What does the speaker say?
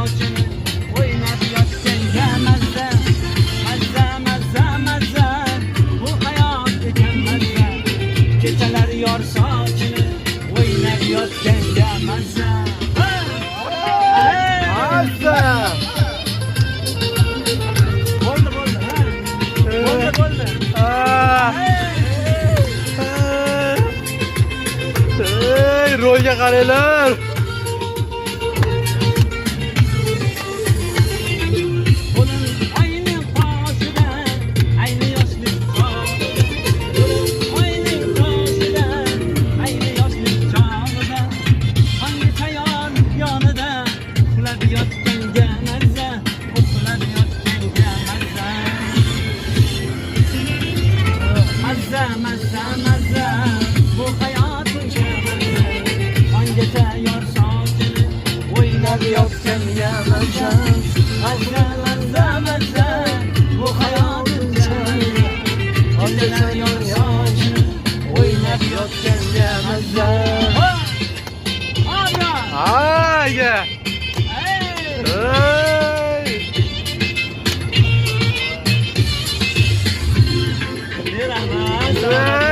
sochini o'ynab yotganga mazza, mazza, mazza, mazza, bu hayot ekan mazza. Kechalar yor sochini o'ynab yotganga mazza. Mazza. Bo'ldi, bo'ldi, ha. Bo'ldi, bo'ldi. Ey, rolga qaranglar. Mazza, mazza, mazza, bu hayot ongacha yor sochini o'ynab yotganga mazza. Mazza, mazza, mazza, bu hayot ongacha yor sochini o'ynab yotganga mazza. Ayga. Hey!